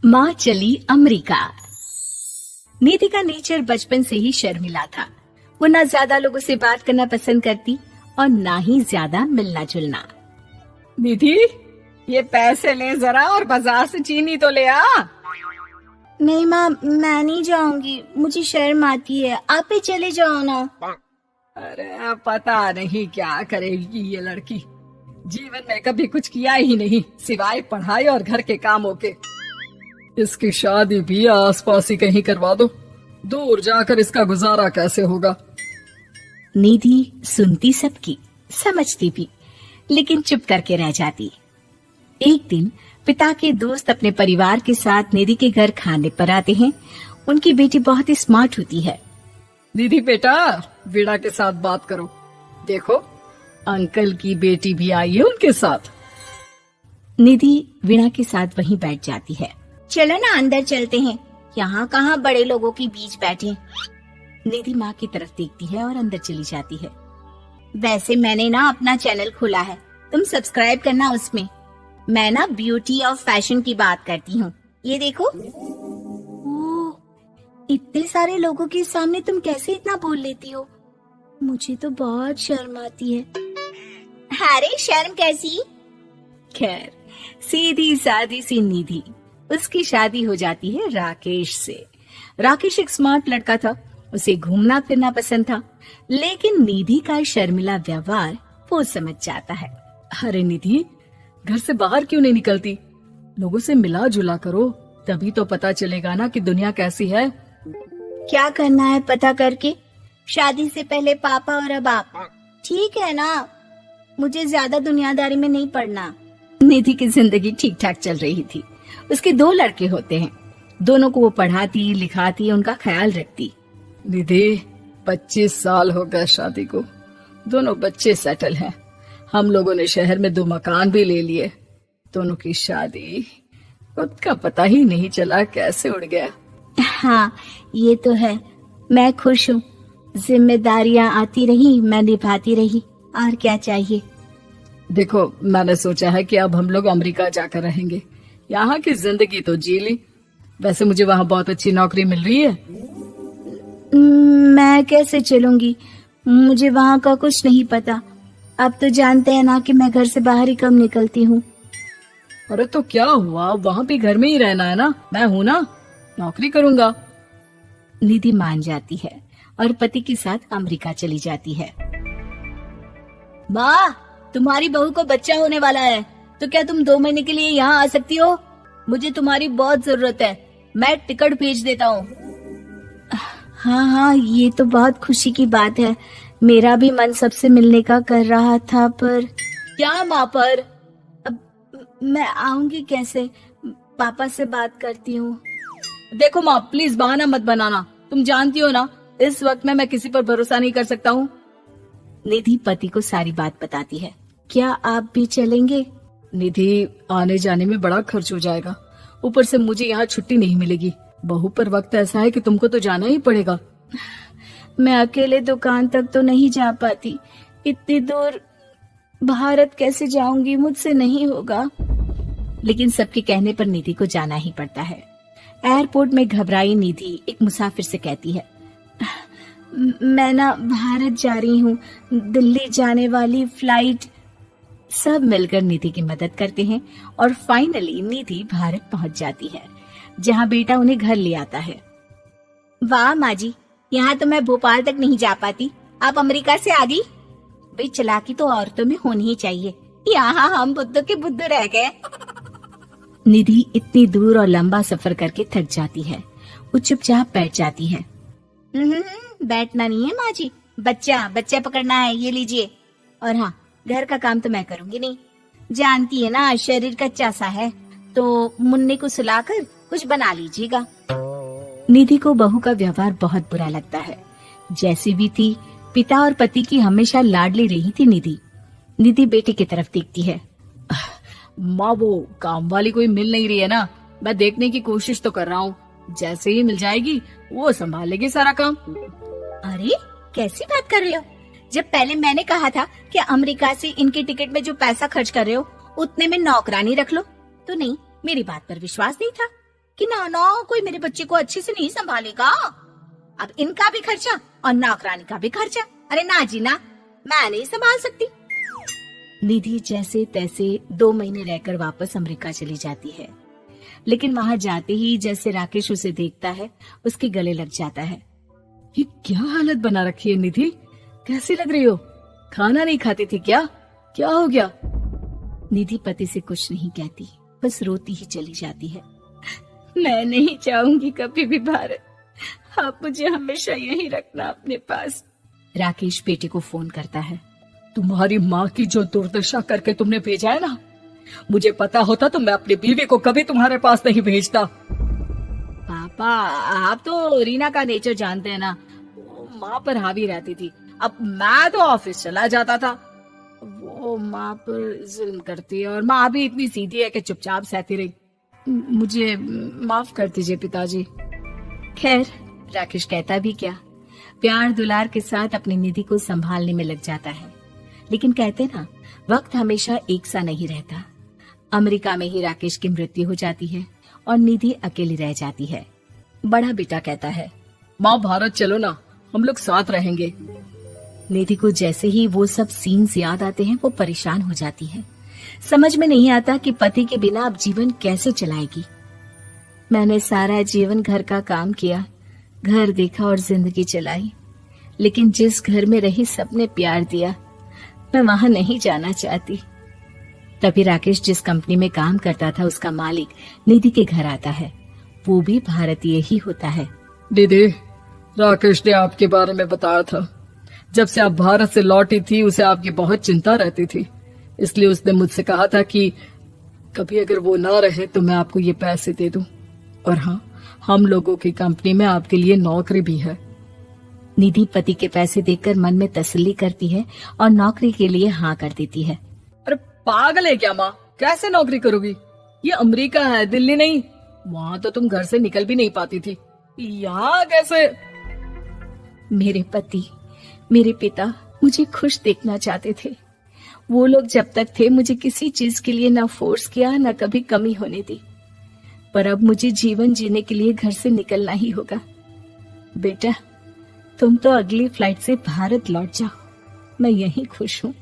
माँ चली अमेरिका। निधि का नेचर बचपन से ही शर्मिला था। वो ना ज्यादा लोगों से बात करना पसंद करती और ना ही ज्यादा मिलना जुलना। निधि, ये पैसे ले जरा और बाजार से चीनी तो ले आ। नहीं माँ, मैं नहीं जाऊंगी, मुझे शर्म आती है, आप ही चले जाओ ना। अरे पता नहीं क्या करेगी ये लड़की। जीवन में कभी कुछ किया ही नहीं सिवाय पढ़ाई और घर के कामों के। इसकी शादी भी आसपास ही कहीं करवा दो, दूर जाकर इसका गुजारा कैसे होगा। निधि सुनती सबकी, समझती भी, लेकिन चुप करके रह जाती। एक दिन पिता के दोस्त अपने परिवार के साथ निधि के घर खाने पर आते हैं। उनकी बेटी बहुत ही स्मार्ट होती है। निधि बेटा, वीणा के साथ बात करो। देखो, अंकल की बेटी भी आई है उनके साथ। निधि वीणा के साथ वहीं बैठ जाती है। चलो ना अंदर चलते हैं, यहाँ कहाँ बड़े लोगों के बीच बैठे। निधि माँ की तरफ देखती है और अंदर चली जाती है। वैसे मैंने ना अपना चैनल खोला है, तुम सब्सक्राइब करना उसमें। मैं ना ब्यूटी और फैशन की बात करती हूँ, ये देखो। ओह, इतने सारे लोगों के सामने तुम कैसे इतना बोल लेती हो? मुझे तो बहुत शर्म आती है। अरे शर्म कैसी। खैर, सीधी सादी सी निधि, उसकी शादी हो जाती है राकेश से। राकेश एक स्मार्ट लड़का था, उसे घूमना फिरना पसंद था, लेकिन निधि का शर्मिला व्यवहार वो समझ जाता है। अरे निधि, घर से बाहर क्यों नहीं निकलती? लोगों से मिला जुला करो, तभी तो पता चलेगा ना कि दुनिया कैसी है। क्या करना है पता करके? शादी से पहले पापा और अब आप। ठीक है ना, मुझे ज्यादा दुनियादारी में नहीं पड़ना। निधि की जिंदगी ठीक ठाक चल रही थी। उसके 2 लड़के होते हैं, दोनों को वो पढ़ाती लिखाती, उनका ख्याल रखती। निधि, 25 साल हो गए शादी को, दोनों बच्चे सेटल हैं। हम लोगों ने शहर में 2 मकान भी ले लिए। दोनों की शादी, खुद का पता ही नहीं चला कैसे उड़ गया। हाँ, ये तो है। मैं खुश हूँ, जिम्मेदारियाँ आती रही, मैं निभाती रही, और क्या चाहिए। देखो, मैंने सोचा है कि अब हम लोग अमेरिका जाकर रहेंगे। यहाँ की जिंदगी तो जी ली, वैसे मुझे वहाँ बहुत अच्छी नौकरी मिल रही है। मैं कैसे चलूंगी, मुझे वहाँ का कुछ नहीं पता। अब तो जानते हैं ना कि मैं घर से बाहर ही कम निकलती हूँ। अरे तो क्या हुआ, वहाँ भी घर में ही रहना है ना, मैं हूँ ना, नौकरी करूँगा। निधि मान जाती है और पति के साथ अमेरिका चली जाती है। माँ, तुम्हारी बहू को बच्चा होने वाला है, तो क्या तुम 2 महीने के लिए यहाँ आ सकती हो? मुझे तुम्हारी बहुत जरूरत है, मैं टिकट भेज देता हूँ। हाँ, ये तो बहुत खुशी की बात है। मेरा भी मन सबसे मिलने का कर रहा था, पर क्या माँ पर? अब मैं आऊंगी कैसे? पापा से बात करती हूँ। देखो माँ, प्लीज बहाना मत बनाना, तुम जानती हो ना इस वक्त में मैं किसी पर भरोसा नहीं कर सकता हूँ। निधि पति को सारी बात बताती है। क्या आप भी चलेंगे? निधि, आने जाने में बड़ा खर्च हो जाएगा, ऊपर से मुझे यहाँ छुट्टी नहीं मिलेगी। बहू पर वक्त ऐसा है कि तुमको तो जाना ही पड़ेगा। मैं अकेले दुकान तक तो नहीं जा पाती, इतनी दूर भारत कैसे जाऊंगी, मुझसे नहीं होगा। लेकिन सबके कहने पर निधि को जाना ही पड़ता है। एयरपोर्ट में घबराई निधि एक मुसाफिर से कहती है, मैं ना भारत जा रही हूँ, दिल्ली जाने वाली फ्लाइट। सब मिलकर निधि की मदद करते हैं और फाइनली निधि भारत पहुंच जाती है, जहां बेटा उन्हें घर ले आता है। वाह माँ जी, यहाँ तो मैं भोपाल तक नहीं जा पाती, आप अमेरिका से आ गई। भाई, चालाकी तो औरतों में होनी ही चाहिए, यहाँ हम बुद्धू के बुद्धू रह गए। निधि इतनी दूर और लंबा सफर करके थक जाती है, वो चुपचाप बैठ जाती है। बैठना नहीं है माँ जी, बच्चा पकड़ना है, ये लीजिए। और हाँ, घर का काम तो मैं करूंगी नहीं, जानती है ना शरीर कच्चा सा है, तो मुन्ने को सुलाकर कुछ बना लीजिएगा। निधि को बहू का व्यवहार बहुत बुरा लगता है। जैसी भी थी, पिता और पति की हमेशा लाडली रही थी निधि। निधि बेटे की तरफ देखती है। माँ, वो काम वाली कोई मिल नहीं रही है ना, मैं देखने की कोशिश तो कर रहा हूँ, जैसे ही मिल जाएगी वो संभालेगी सारा काम। अरे कैसी बात कर रहे हो? जब पहले मैंने कहा था कि अमेरिका से इनके टिकट में जो पैसा खर्च कर रहे हो उतने में नौकरानी रख लो, तो नहीं, मेरी बात पर विश्वास नहीं था। कि ना कोई मेरे बच्चे को अच्छे से नहीं संभालेगा। अब इनका भी खर्चा और नौकरानी का भी खर्चा। अरे ना जी ना, मैं नहीं संभाल सकती। निधि जैसे तैसे 2 महीने रहकर वापस अमेरिका चली जाती है, लेकिन वहां जाते ही जैसे राकेश उसे देखता है उसके गले लग जाता है। ये क्या हालत बना रखी है निधि, कैसी लग रही हो? खाना नहीं खाती थी क्या? क्या हो गया? निधि पति से कुछ नहीं कहती, बस रोती ही चली जाती है। मैं नहीं चाहूंगी कभी भी भारत, आप मुझे हमेशा यहीं रखना अपने पास। राकेश बेटे को फोन करता है। तुम्हारी माँ की जो दुर्दशा करके तुमने भेजा है ना, मुझे पता होता तो मैं अपनी बीवी को कभी तुम्हारे पास नहीं भेजता। पापा, आप तो रीना का नेचर जानते हैं ना, वो माँ पर हावी रहती थी, अब मैं तो ऑफिस चला जाता था। वो माँ पर जुल्म करती है और माँ भी इतनी सीधी है कि चुपचाप सहती रही। मुझे माफ कर दीजिए पिताजी। खैर, राकेश कहता भी क्या, प्यार दुलार के साथ अपनी निधि को संभालने में लग जाता है। लेकिन कहते ना, वक्त हमेशा एक सा नहीं रहता। अमेरिका में ही राकेश की मृत्यु हो जाती है और निधि अकेली रह जाती है। बड़ा बेटा कहता है, माँ भारत चलो ना, हम लोग साथ रहेंगे। निधि को जैसे ही वो सब सीन्स याद आते हैं वो परेशान हो जाती है। समझ में नहीं आता कि पति के बिना अब जीवन कैसे चलाएगी। मैंने सारा जीवन घर का काम किया, घर देखा और जिंदगी चलाई, लेकिन जिस घर में रही सबने प्यार दिया, मैं वहां नहीं जाना चाहती। तभी राकेश जिस कंपनी में काम करता था उसका मालिक निधि के घर आता है। वो भी भारतीय ही होता है। दीदी, राकेश ने आपके बारे में बताया था। जब से आप भारत से लौटी थी उसे आपकी बहुत चिंता रहती थी, इसलिए उसने मुझसे कहा था कि कभी अगर वो ना रहे तो मैं आपको ये पैसे दे दूं। और हाँ, हम लोगों की कंपनी में आपके लिए नौकरी भी है। निधि पति के पैसे देखकर मन में तसल्ली करती है और नौकरी के लिए हाँ कर देती है। अरे पागल है क्या माँ, कैसे नौकरी करोगी? ये अमेरिका है, दिल्ली नहीं। वहाँ तो तुम घर से निकल भी नहीं पाती थी, यहाँ कैसे? मेरे पति, मेरे पिता मुझे खुश देखना चाहते थे। वो लोग जब तक थे मुझे किसी चीज के लिए ना फोर्स किया, ना कभी कमी होने दी। पर अब मुझे जीवन जीने के लिए घर से निकलना ही होगा। बेटा, तुम तो अगली फ्लाइट से भारत लौट जाओ, मैं यहीं खुश हूँ।